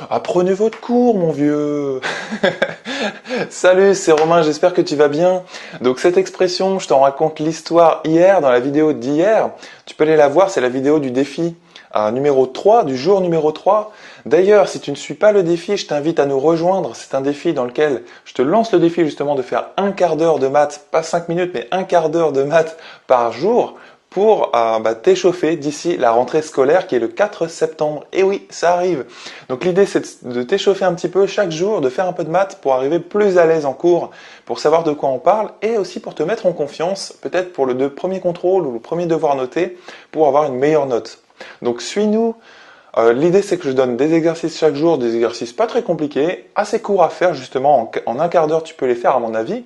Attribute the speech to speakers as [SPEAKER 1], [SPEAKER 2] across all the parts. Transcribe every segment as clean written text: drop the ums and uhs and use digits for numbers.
[SPEAKER 1] Apprenez votre cours, mon vieux. Salut, c'est Romain, j'espère que tu vas bien. Donc cette expression, je t'en raconte l'histoire hier, dans la vidéo d'hier. Tu peux aller la voir, c'est la vidéo du défi numéro 3, du jour numéro 3. D'ailleurs, si tu ne suis pas le défi, je t'invite à nous rejoindre. C'est un défi dans lequel je te lance le défi justement de faire un quart d'heure de maths, pas 5 minutes, mais un quart d'heure de maths par jour pour t'échauffer d'ici la rentrée scolaire qui est le 4 septembre. Et oui, ça arrive. Donc l'idée c'est de t'échauffer un petit peu chaque jour, de faire un peu de maths pour arriver plus à l'aise en cours, pour savoir de quoi on parle et aussi pour te mettre en confiance, peut-être pour le premier contrôle ou le premier devoir noté, pour avoir une meilleure note. Donc suis-nous. L'idée c'est que je donne des exercices chaque jour, des exercices pas très compliqués, assez courts à faire justement, en un quart d'heure tu peux les faire à mon avis.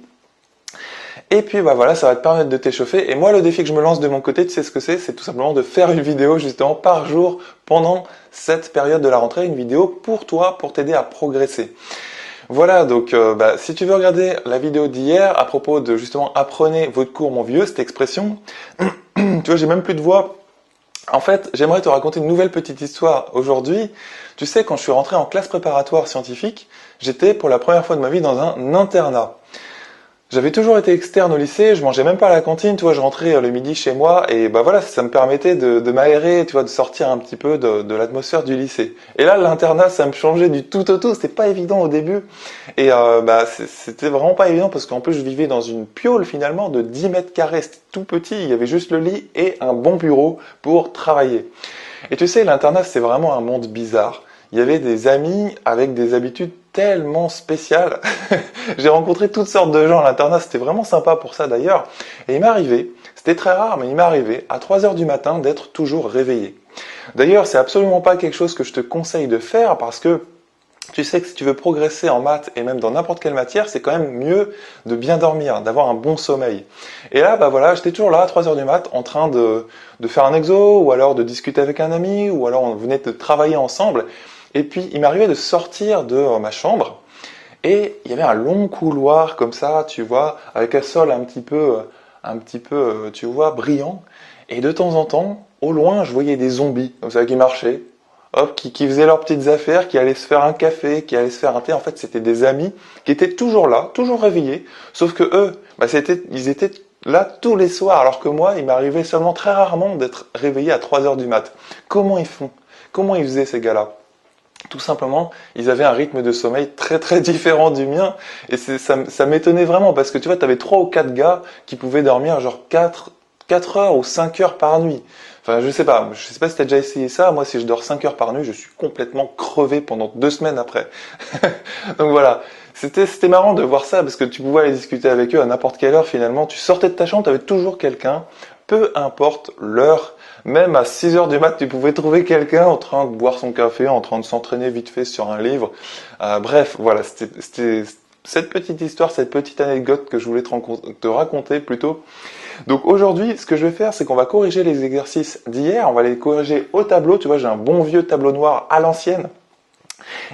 [SPEAKER 1] Et puis bah voilà, ça va te permettre de t'échauffer. Et moi, le défi que je me lance de mon côté, tu sais ce que c'est tout simplement de faire une vidéo justement par jour pendant cette période de la rentrée, une vidéo pour toi, pour t'aider à progresser. Voilà, donc si tu veux regarder la vidéo d'hier à propos de justement apprenez votre cours mon vieux, cette expression, tu vois, j'ai même plus de voix. En fait, j'aimerais te raconter une nouvelle petite histoire aujourd'hui. Tu sais, quand je suis rentré en classe préparatoire scientifique, j'étais pour la première fois de ma vie dans un internat. J'avais toujours été externe au lycée, je mangeais même pas à la cantine, tu vois, je rentrais le midi chez moi et bah voilà, ça me permettait de m'aérer, tu vois, de sortir un petit peu de l'atmosphère du lycée. Et là, l'internat, ça me changeait du tout au tout, c'était pas évident au début. Et c'était vraiment pas évident parce qu'en plus, je vivais dans une piole finalement de 10 mètres carrés, c'était tout petit, il y avait juste le lit et un bon bureau pour travailler. Et tu sais, l'internat, c'est vraiment un monde bizarre. Il y avait des amis avec des habitudes tellement spéciales. J'ai rencontré toutes sortes de gens à l'internat, c'était vraiment sympa pour ça d'ailleurs. Et il m'arrivait, c'était très rare, mais il m'arrivait à 3 heures du matin d'être toujours réveillé. D'ailleurs, c'est absolument pas quelque chose que je te conseille de faire parce que tu sais que si tu veux progresser en maths et même dans n'importe quelle matière, c'est quand même mieux de bien dormir, d'avoir un bon sommeil. Et là, bah voilà, j'étais toujours là à 3 heures du mat en train de faire un exo ou alors de discuter avec un ami ou alors on venait de travailler ensemble. Et puis, il m'arrivait de sortir de ma chambre et il y avait un long couloir comme ça, tu vois, avec un sol un petit peu, tu vois, brillant. Et de temps en temps, au loin, je voyais des zombies comme ça qui marchaient. Hop, qui faisaient leurs petites affaires, qui allaient se faire un café, qui allaient se faire un thé. En fait, c'était des amis qui étaient toujours là, toujours réveillés. Sauf que eux, ils étaient là tous les soirs, alors que moi, il m'arrivait seulement très rarement d'être réveillé à 3 heures du mat. Comment ils font? Comment ils faisaient ces gars-là? Tout simplement, ils avaient un rythme de sommeil très très différent du mien. Et ça m'étonnait vraiment parce que tu vois, tu avais 3 ou 4 gars qui pouvaient dormir genre 4 heures ou 5 heures par nuit. Enfin, je sais pas si tu as déjà essayé ça. Moi, si je dors 5 heures par nuit, je suis complètement crevé pendant 2 semaines après. Donc voilà, c'était marrant de voir ça parce que tu pouvais aller discuter avec eux à n'importe quelle heure finalement. Tu sortais de ta chambre, tu avais toujours quelqu'un, peu importe l'heure. Même à 6 heures du mat, tu pouvais trouver quelqu'un en train de boire son café, en train de s'entraîner vite fait sur un livre. Bref, voilà, c'était cette petite histoire, cette petite anecdote que je voulais te raconter plutôt. Donc aujourd'hui, ce que je vais faire, c'est qu'on va corriger les exercices d'hier, on va les corriger au tableau. Tu vois, j'ai un bon vieux tableau noir à l'ancienne.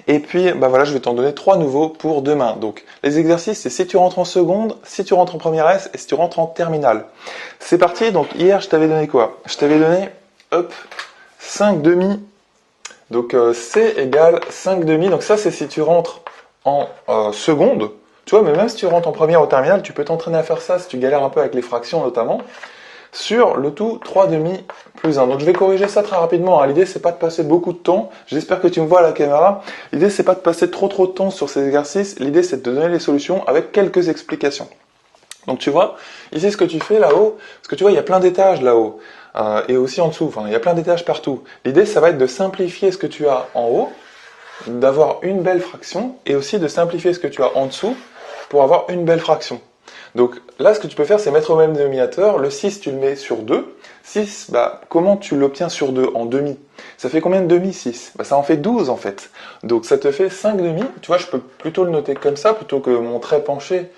[SPEAKER 1] Et puis, bah voilà, je vais t'en donner 3 nouveaux pour demain. Donc, les exercices, c'est si tu rentres en seconde, si tu rentres en première S et si tu rentres en terminale. C'est parti. Donc, hier, je t'avais donné quoi? Je t'avais donné, hop, 5 demi. Donc, C égale 5 demi. Donc, ça, c'est si tu rentres en seconde. Tu vois, mais même si tu rentres en première ou terminale, tu peux t'entraîner à faire ça si tu galères un peu avec les fractions notamment. Sur le tout 3 demi plus 1. Donc je vais corriger ça très rapidement. L'idée c'est pas de passer beaucoup de temps. J'espère que tu me vois à la caméra. L'idée c'est pas de passer trop de temps sur ces exercices. L'idée c'est de te donner les solutions avec quelques explications. Donc tu vois, ici ce que tu fais là-haut, parce que tu vois il y a plein d'étages là-haut et aussi en dessous. Enfin il y a plein d'étages partout. L'idée ça va être de simplifier ce que tu as en haut, d'avoir une belle fraction et aussi de simplifier ce que tu as en dessous pour avoir une belle fraction. Donc là, ce que tu peux faire, c'est mettre au même dénominateur. Le 6, tu le mets sur 2. 6, comment tu l'obtiens sur 2 en demi? Ça fait combien de demi 6? Ça en fait 12 en fait. Donc ça te fait 5 demi. Tu vois, je peux plutôt le noter comme ça, plutôt que mon trait penché.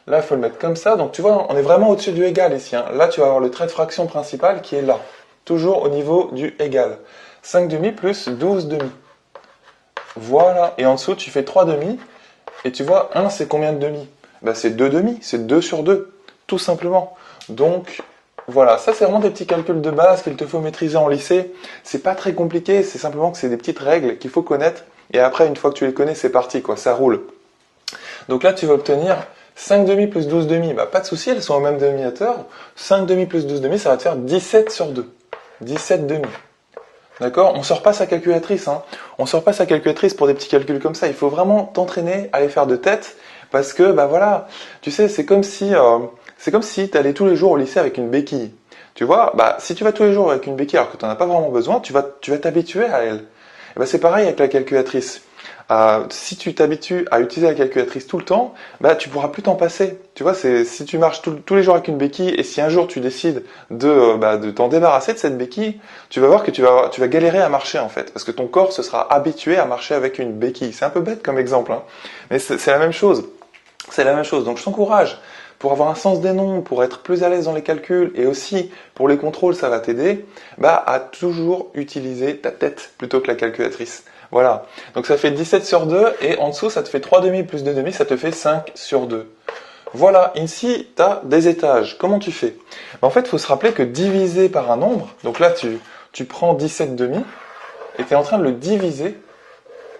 [SPEAKER 1] Là, il faut le mettre comme ça. Donc tu vois, on est vraiment au-dessus du égal ici. Là, tu vas avoir le trait de fraction principal qui est là. Toujours au niveau du égal. 5 demi plus 12 demi. Voilà. Et en dessous, tu fais 3 demi. Et tu vois, 1, c'est combien de demi? C'est 2 demi, c'est 2 sur 2, tout simplement. Donc, voilà, ça c'est vraiment des petits calculs de base qu'il te faut maîtriser en lycée. C'est pas très compliqué, c'est simplement que c'est des petites règles qu'il faut connaître et après, une fois que tu les connais, c'est parti, quoi, ça roule. Donc là, tu vas obtenir 5 demi plus 12 demi, bah, pas de souci, elles sont au même dénominateur. 5 demi plus 12 demi, ça va te faire 17 sur 2. 17 demi. D'accord? On sort pas sa calculatrice, hein. On sort pas sa calculatrice pour des petits calculs comme ça. Il faut vraiment t'entraîner à les faire de tête, parce que, bah voilà, tu sais, c'est comme si tu allais tous les jours au lycée avec une béquille. Tu vois, bah, si tu vas tous les jours avec une béquille alors que tu n'en as pas vraiment besoin, tu vas t'habituer à elle. Et bah, c'est pareil avec la calculatrice. Si tu t'habitues à utiliser la calculatrice tout le temps, bah, tu pourras plus t'en passer. Tu vois, si tu marches tous les jours avec une béquille et si un jour tu décides de t'en débarrasser de cette béquille, tu vas voir que tu vas galérer à marcher en fait, parce que ton corps se sera habitué à marcher avec une béquille. C'est un peu bête comme exemple, hein, mais c'est la même chose. C'est la même chose. Donc je t'encourage, pour avoir un sens des nombres, pour être plus à l'aise dans les calculs et aussi pour les contrôles, ça va t'aider, bah, à toujours utiliser ta tête plutôt que la calculatrice. Voilà. Donc ça fait 17 sur 2 et en dessous ça te fait 3 demi plus 2 demi, ça te fait 5 sur 2. Voilà, ici tu as des étages. Comment tu fais? En fait, il faut se rappeler que diviser par un nombre, donc là tu prends 17 demi et tu es en train de le diviser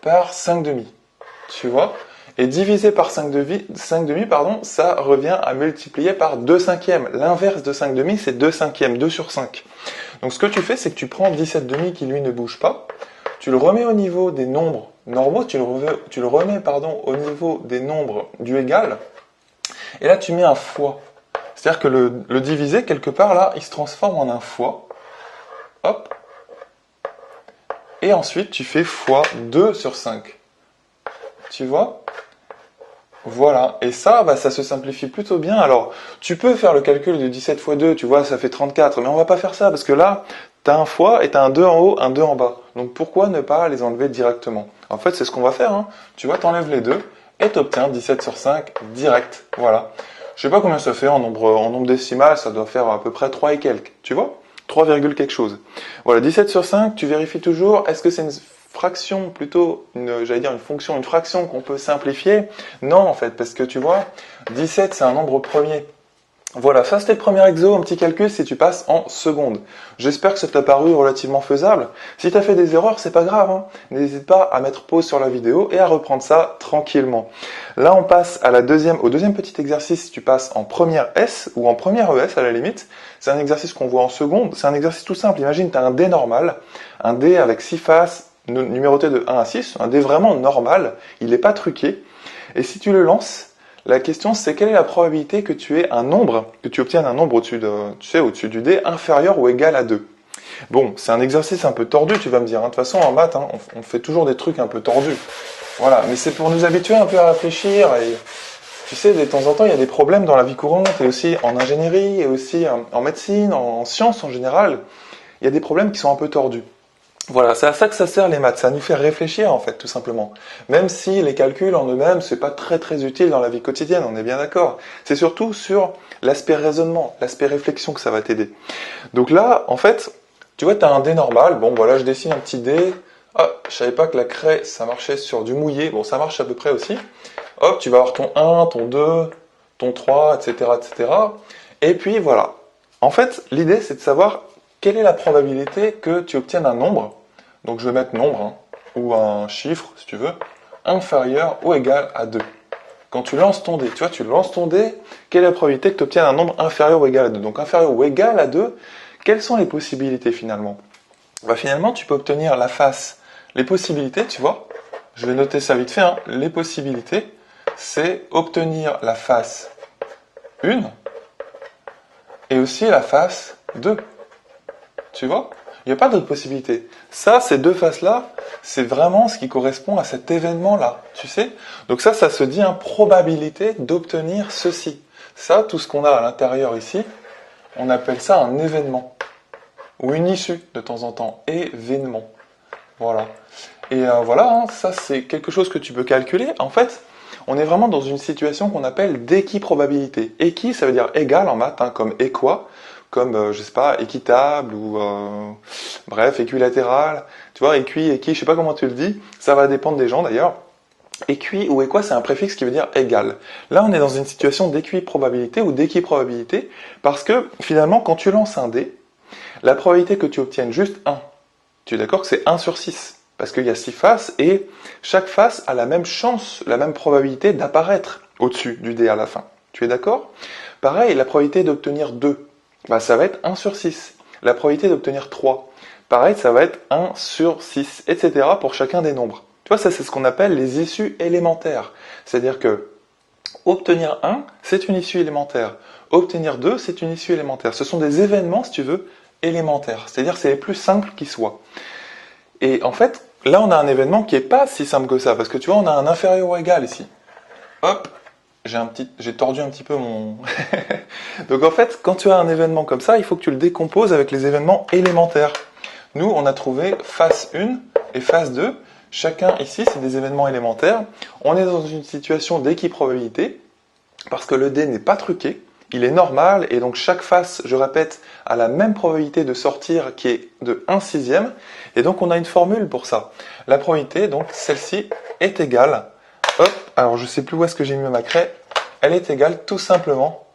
[SPEAKER 1] par 5 demi. Tu vois? Et diviser par 5 demi, ça revient à multiplier par 2 cinquièmes. L'inverse de 5 demi, c'est 2 cinquièmes, 2 sur 5. Donc ce que tu fais, c'est que tu prends 17 demi qui lui ne bouge pas, tu le remets au niveau des nombres normaux, tu le remets au niveau des nombres du égal, et là tu mets un fois. C'est-à-dire que le divisé, quelque part là, il se transforme en un fois. Hop. Et ensuite tu fais fois 2 sur 5. Tu vois? Voilà, et ça, bah, ça se simplifie plutôt bien. Alors, tu peux faire le calcul de 17 fois 2, tu vois, ça fait 34, mais on va pas faire ça, parce que là, tu as un fois et tu as un 2 en haut, un 2 en bas. Donc pourquoi ne pas les enlever directement? En fait, c'est ce qu'on va faire, hein. Tu vois, t'enlèves les deux, et t'obtiens 17 sur 5 direct. Voilà. Je sais pas combien ça fait en nombre décimal, ça doit faire à peu près 3 et quelques, tu vois? 3, quelque chose. Voilà, 17 sur 5, tu vérifies toujours, est-ce que c'est une fraction, plutôt, une fonction, une fraction qu'on peut simplifier? Non, en fait, parce que tu vois, 17, c'est un nombre premier. Voilà, ça c'était le premier exo, un petit calcul si tu passes en seconde. J'espère que ça t'a paru relativement faisable. Si tu as fait des erreurs, c'est pas grave, hein. N'hésite pas à mettre pause sur la vidéo et à reprendre ça tranquillement. Là, on passe au deuxième petit exercice, tu passes en première S ou en première ES à la limite. C'est un exercice qu'on voit en seconde, c'est un exercice tout simple. Imagine, tu as un dé normal, un dé avec 6 faces, numéroté de 1 à 6, un dé vraiment normal, il n'est pas truqué. Et si tu le lances, la question c'est quelle est la probabilité que tu obtiennes un nombre au-dessus du dé inférieur ou égal à 2. Bon, c'est un exercice un peu tordu, tu vas me dire. De toute façon, en maths, hein, on fait toujours des trucs un peu tordus. Voilà, mais c'est pour nous habituer un peu à réfléchir. Et tu sais, de temps en temps, il y a des problèmes dans la vie courante, et aussi en ingénierie, et aussi en médecine, en sciences en général. Il y a des problèmes qui sont un peu tordus. Voilà, c'est à ça que ça sert les maths, ça nous fait réfléchir en fait, tout simplement. Même si les calculs en eux-mêmes, c'est pas très très utile dans la vie quotidienne, on est bien d'accord. C'est surtout sur l'aspect raisonnement, l'aspect réflexion que ça va t'aider. Donc là, en fait, tu vois, tu as un dé normal, bon voilà, je dessine un petit dé. Ah, je savais pas que la craie, ça marchait sur du mouillé, bon ça marche à peu près aussi. Hop, tu vas avoir ton 1, ton 2, ton 3, etc. etc. Et puis voilà. En fait, l'idée c'est de savoir quelle est la probabilité que tu obtiennes un nombre, donc je vais mettre nombre, hein, ou un chiffre, si tu veux, inférieur ou égal à 2. Quand tu lances ton dé, tu vois, tu lances ton dé, quelle est la probabilité que tu obtiennes un nombre inférieur ou égal à 2? Donc inférieur ou égal à 2, quelles sont les possibilités finalement? Bah, finalement, tu peux obtenir la face, les possibilités, tu vois, je vais noter ça vite fait, hein, les possibilités, c'est obtenir la face 1 et aussi la face 2. Tu vois? Il n'y a pas d'autre possibilité. Ça, ces deux faces-là, c'est vraiment ce qui correspond à cet événement-là, tu sais? Donc ça se dit en probabilité d'obtenir ceci. Ça, tout ce qu'on a à l'intérieur ici, on appelle ça un événement. Ou une issue, de temps en temps. Événement. Voilà. Et voilà, hein, ça c'est quelque chose que tu peux calculer. En fait, on est vraiment dans une situation qu'on appelle d'équiprobabilité. Équi, ça veut dire égal en maths, hein, comme équoi, comme, je sais pas, équitable, ou bref, équilatéral. Tu vois, équi, je sais pas comment tu le dis, ça va dépendre des gens d'ailleurs. Équi ou équoi, c'est un préfixe qui veut dire égal. Là, on est dans une situation d'équiprobabilité ou d'équiprobabilité, parce que finalement, quand tu lances un dé, la probabilité que tu obtiennes juste 1, tu es d'accord que c'est 1 sur 6, parce qu'il y a 6 faces, et chaque face a la même chance, la même probabilité d'apparaître au-dessus du dé à la fin. Tu es d'accord? Pareil, la probabilité d'obtenir 2, bah, ça va être 1 sur 6. La probabilité d'obtenir 3, pareil, ça va être 1 sur 6, etc. pour chacun des nombres. Tu vois, ça c'est ce qu'on appelle les issues élémentaires. C'est-à-dire que obtenir 1, c'est une issue élémentaire. Obtenir 2, c'est une issue élémentaire. Ce sont des événements, si tu veux, élémentaires. C'est-à-dire c'est les plus simples qui soient. Et en fait, là on a un événement qui n'est pas si simple que ça, parce que tu vois, on a un inférieur ou égal ici. Hop, j'ai tordu un petit peu mon... Donc en fait, quand tu as un événement comme ça, il faut que tu le décomposes avec les événements élémentaires. Nous, on a trouvé phase 1 et phase 2. Chacun ici, c'est des événements élémentaires. On est dans une situation d'équiprobabilité, parce que le dé n'est pas truqué, il est normal, et donc chaque face, je répète, a la même probabilité de sortir qui est de 1/6, et donc on a une formule pour ça. La probabilité, donc celle-ci, est égale, hop, alors je sais plus où est-ce que j'ai mis ma craie, elle est égale tout simplement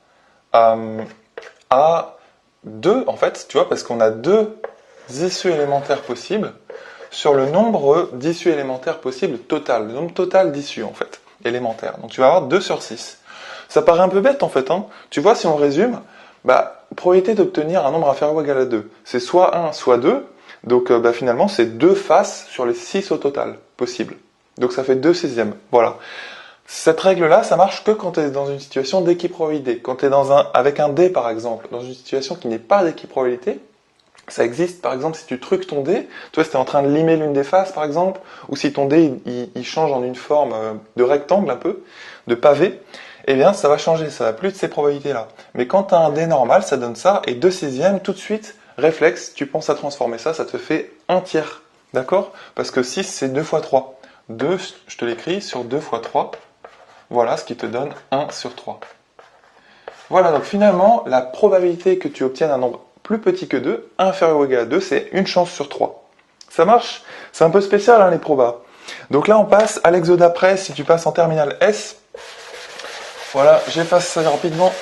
[SPEAKER 1] à 2, en fait, tu vois, parce qu'on a 2 issues élémentaires possibles sur le nombre d'issues élémentaires possibles total, le nombre total d'issues, en fait, élémentaires. Donc tu vas avoir 2 sur 6. Ça paraît un peu bête, en fait, hein. Tu vois, si on résume, bah, probabilité d'obtenir un nombre inférieur ou égal à 2, c'est soit 1, soit 2, donc bah, finalement, c'est 2 faces sur les 6 au total possibles. Donc ça fait 2/6. Voilà. Cette règle-là, ça marche que quand tu es dans une situation d'équiprobabilité. Quand tu es avec un dé, par exemple, dans une situation qui n'est pas d'équiprobabilité, ça existe, par exemple, si tu truques ton dé, toi, si tu es en train de limer l'une des faces, par exemple, ou si ton dé, il change en une forme de rectangle, un peu, de pavé, eh bien, ça va changer, ça va plus de ces probabilités-là. Mais quand tu as un dé normal, ça donne ça, et 2/6, tout de suite, réflexe, tu penses à transformer ça, ça te fait 1/3, d'accord? Parce que 6, c'est 2 fois 3. 2, je te l'écris, sur 2 fois 3, voilà ce qui te donne 1 sur 3. Voilà, donc finalement, la probabilité que tu obtiennes un nombre plus petit que 2, inférieur ou égal à 2, c'est une chance sur 3. Ça marche? C'est un peu spécial, hein, les probas. Donc là, on passe à l'exo d'après, si tu passes en terminale S. Voilà, j'efface ça rapidement.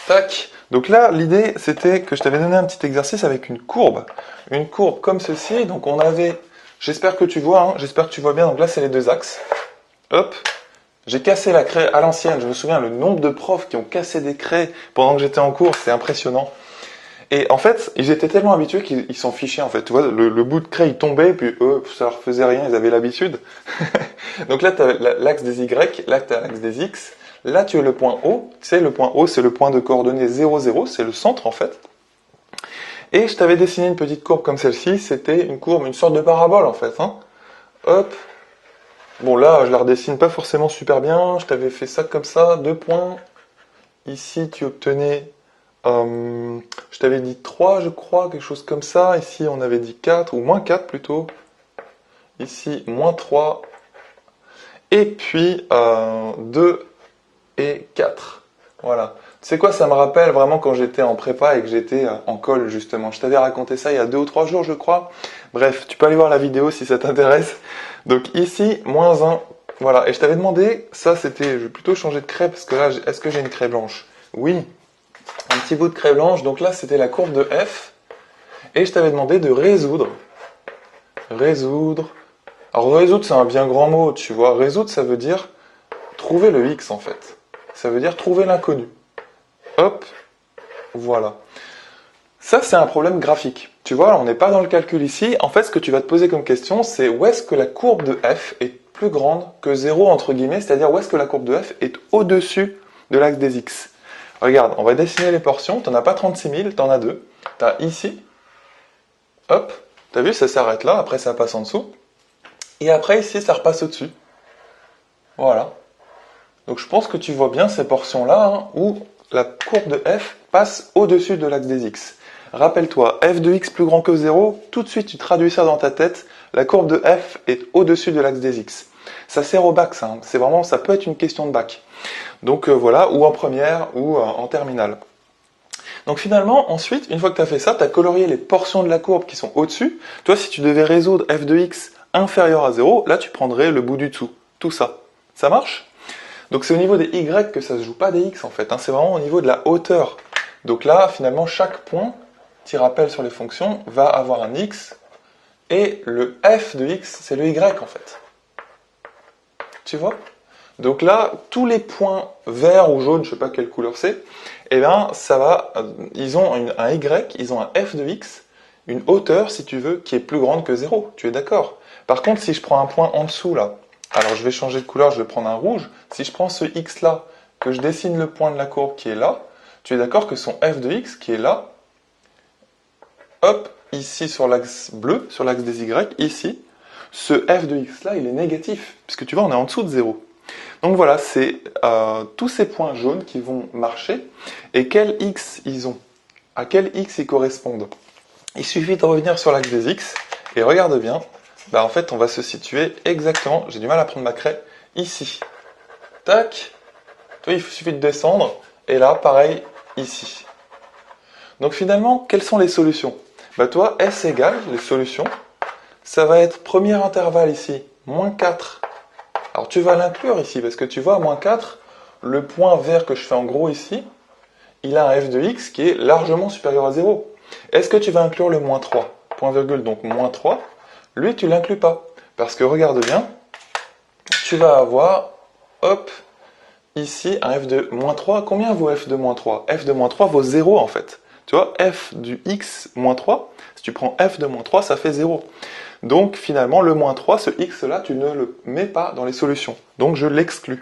[SPEAKER 1] Tac. Donc là, l'idée, c'était que je t'avais donné un petit exercice avec une courbe. Une courbe comme ceci. Donc on avait... J'espère que tu vois, hein, j'espère que tu vois bien. Donc là, c'est les deux axes. Hop. J'ai cassé la craie à l'ancienne. Je me souviens le nombre de profs qui ont cassé des craies pendant que j'étais en cours. C'est impressionnant. Et en fait, ils étaient tellement habitués qu'ils s'en fichaient, en fait. Tu vois, le bout de craie, il tombait, puis eux, ça leur faisait rien, ils avaient l'habitude. Donc là, tu as l'axe des Y, là, tu as l'axe des X. Là, tu as le point O. Tu sais, le point O, c'est le point de coordonnées 0, 0. C'est le centre, en fait. Et je t'avais dessiné une petite courbe comme celle-ci. C'était une courbe, une sorte de parabole, en fait. Hein. Hop. Bon, là, je la redessine pas forcément super bien. Je t'avais fait ça comme ça, 2 points. Ici, tu obtenais... je t'avais dit 3, je crois, quelque chose comme ça. Ici, on avait dit 4, ou moins 4 plutôt. Ici, moins 3. Et puis, 2 et 4. Voilà. Tu sais quoi, ça me rappelle vraiment quand j'étais en prépa et que j'étais en colle, justement. Je t'avais raconté ça il y a 2 ou 3 jours, je crois. Bref, tu peux aller voir la vidéo si ça t'intéresse. Donc ici, moins 1. Voilà. Et je t'avais demandé, ça c'était, je vais plutôt changer de craie, parce que là, est-ce que j'ai une craie blanche? Oui. Un petit bout de craie blanche. Donc là, c'était la courbe de f. Et je t'avais demandé de résoudre. Résoudre. Alors résoudre, c'est un bien grand mot, tu vois. Résoudre, ça veut dire trouver le x, en fait. Ça veut dire trouver l'inconnu. Hop, voilà. Ça, c'est un problème graphique. Tu vois, on n'est pas dans le calcul ici. En fait, ce que tu vas te poser comme question, c'est où est-ce que la courbe de f est plus grande que 0, entre guillemets, c'est-à-dire où est-ce que la courbe de f est au-dessus de l'axe des x. Regarde, on va dessiner les portions. Tu n'en as pas 36 000, tu en as 2. Tu as ici, hop, tu as vu, ça s'arrête là, après ça passe en dessous. Et après, ici, ça repasse au-dessus. Voilà. Donc je pense que tu vois bien ces portions-là, hein, où la courbe de f passe au-dessus de l'axe des x. Rappelle-toi, f de x plus grand que 0, tout de suite tu traduis ça dans ta tête, la courbe de f est au-dessus de l'axe des x. Ça sert au bac, ça, hein. C'est vraiment, ça peut être une question de bac. Donc voilà, ou en première, ou en terminale. Donc finalement, ensuite, une fois que tu as fait ça, tu as colorié les portions de la courbe qui sont au-dessus. Toi, si tu devais résoudre f de x inférieur à 0, là tu prendrais le bout du dessous, tout ça. Ça marche ? Donc c'est au niveau des y que ça se joue, pas des x en fait, hein. C'est vraiment au niveau de la hauteur. Donc là, finalement, chaque point petit rappel sur les fonctions, va avoir un x, et le f de x, c'est le y en fait. Tu vois? Donc là, tous les points verts ou jaunes, je ne sais pas quelle couleur c'est, eh bien, ça va, ils ont un y, ils ont un f de x, une hauteur, si tu veux, qui est plus grande que 0. Tu es d'accord? Par contre, si je prends un point en dessous, là, alors je vais changer de couleur, je vais prendre un rouge. Si je prends ce x là, que je dessine le point de la courbe qui est là, tu es d'accord que son f de x, qui est là, hop, ici sur l'axe bleu, sur l'axe des y, ici, ce f de x là, il est négatif, puisque tu vois, on est en dessous de 0. Donc voilà, c'est tous ces points jaunes qui vont marcher. Et quel x ils ont? À quel x ils correspondent? Il suffit de revenir sur l'axe des x, et regarde bien, bah en fait on va se situer exactement, j'ai du mal à prendre ma craie, ici. Tac, toi, il suffit de descendre, et là, pareil, ici. Donc finalement, quelles sont les solutions? Bah toi, S égale, les solutions, ça va être premier intervalle ici, moins 4. Alors tu vas l'inclure ici, parce que tu vois, moins 4, le point vert que je fais en gros ici, il a un f de x qui est largement supérieur à 0. Est-ce que tu vas inclure le moins 3? Point virgule, donc moins 3. Lui, tu l'inclus pas. Parce que regarde bien, tu vas avoir, hop, ici, un f de moins 3. Combien vaut f de moins 3? F de moins 3 vaut 0 en fait. Tu vois, f du x moins 3, si tu prends f de moins 3, ça fait 0. Donc finalement, le moins 3, ce x là, tu ne le mets pas dans les solutions. Donc je l'exclus.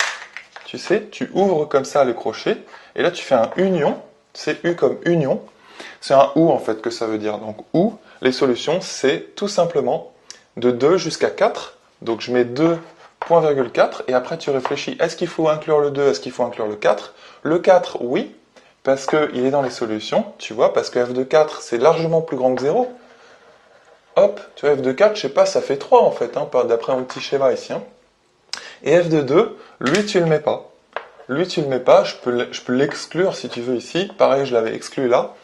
[SPEAKER 1] Tu sais, tu ouvres comme ça le crochet, et là tu fais un union, c'est U comme union. C'est un OU en fait que ça veut dire. Donc OU, les solutions, c'est tout simplement de 2 jusqu'à 4. Donc je mets 2,4 et après tu réfléchis, est-ce qu'il faut inclure le 2, est-ce qu'il faut inclure le 4? Le 4, oui, parce qu'il est dans les solutions, tu vois, parce que f de 4, c'est largement plus grand que 0. Hop, tu vois, f de 4, je sais pas, ça fait 3 en fait, hein, d'après mon petit schéma ici. Hein. Et f de 2, lui tu le mets pas. Lui tu le mets pas, je peux l'exclure si tu veux ici. Pareil, je l'avais exclu là.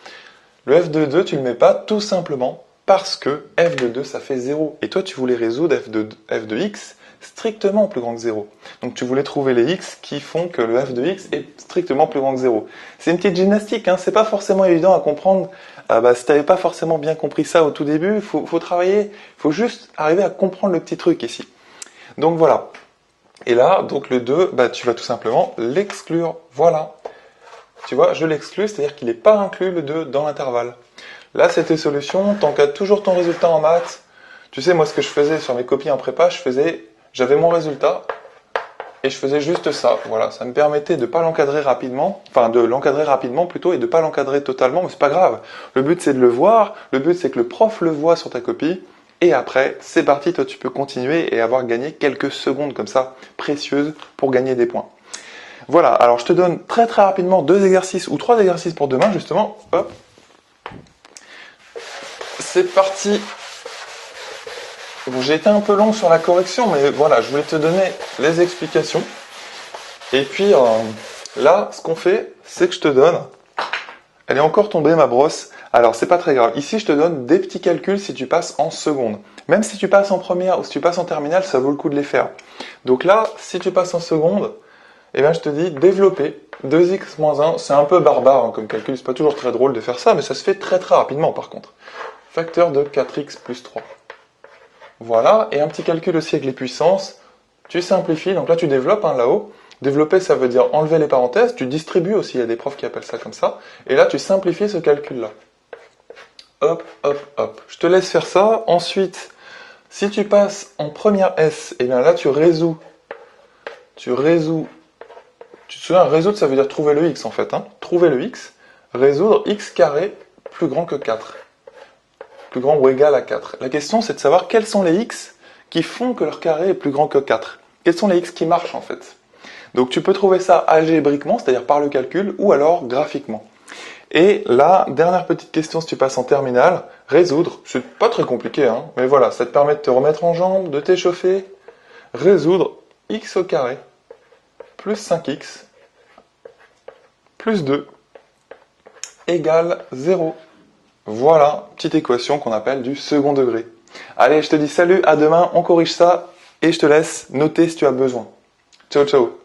[SPEAKER 1] Le f de 2, tu le mets pas tout simplement parce que f de 2, ça fait 0. Et toi, tu voulais résoudre f de x strictement plus grand que 0. Donc tu voulais trouver les x qui font que le f de x est strictement plus grand que 0. C'est une petite gymnastique, hein, c'est pas forcément évident à comprendre. Si tu n'avais pas forcément bien compris ça au tout début, il faut travailler, il faut juste arriver à comprendre le petit truc ici. Donc voilà. Et là, donc le 2, tu vas tout simplement l'exclure. Voilà. Tu vois, je l'exclus, c'est-à-dire qu'il n'est pas inclus le 2 dans l'intervalle. Là, c'est tes solutions, t'encadres toujours ton résultat en maths. Tu sais, moi, ce que je faisais sur mes copies en prépa, j'avais mon résultat, et je faisais juste ça. Voilà, ça me permettait de ne pas l'encadrer rapidement, enfin de l'encadrer rapidement plutôt, et de ne pas l'encadrer totalement, mais c'est pas grave. Le but, c'est de le voir, le but, c'est que le prof le voit sur ta copie, et après, c'est parti, toi, tu peux continuer et avoir gagné quelques secondes comme ça, précieuses, pour gagner des points. Voilà, alors je te donne très très rapidement 2 exercices ou 3 exercices pour demain justement. Hop. C'est parti. Bon, j'ai été un peu long sur la correction, mais voilà, je voulais te donner les explications. Et puis là, ce qu'on fait, c'est que je te donne... Elle est encore tombée ma brosse. Alors c'est pas très grave. Ici, je te donne des petits calculs si tu passes en seconde. Même si tu passes en première ou si tu passes en terminale, ça vaut le coup de les faire. Donc là, si tu passes en seconde... Eh bien, je te dis, développer 2x moins 1, c'est un peu barbare hein, comme calcul, c'est pas toujours très drôle de faire ça, mais ça se fait très très rapidement par contre. Facteur de 4x plus 3. Voilà, et un petit calcul aussi avec les puissances, tu simplifies, donc là tu développes hein, là-haut. Développer, ça veut dire enlever les parenthèses, tu distribues aussi, il y a des profs qui appellent ça comme ça, et là tu simplifies ce calcul-là. Hop, hop, hop. Je te laisse faire ça. Ensuite, si tu passes en première S, et bien là tu résous. Tu te souviens, résoudre, ça veut dire trouver le x en fait. Hein. Trouver le x, résoudre x carré plus grand que 4. Plus grand ou égal à 4. La question, c'est de savoir quels sont les x qui font que leur carré est plus grand que 4. Quels sont les x qui marchent en fait. Donc tu peux trouver ça algébriquement, c'est-à-dire par le calcul, ou alors graphiquement. Et la dernière petite question, si tu passes en terminale, résoudre, c'est pas très compliqué, hein, mais voilà, ça te permet de te remettre en jambe, de t'échauffer. Résoudre x au carré plus 5x plus 2 égale 0. Voilà, petite équation qu'on appelle du second degré. Allez, je te dis salut, à demain, on corrige ça et je te laisse noter si tu as besoin. Ciao, ciao.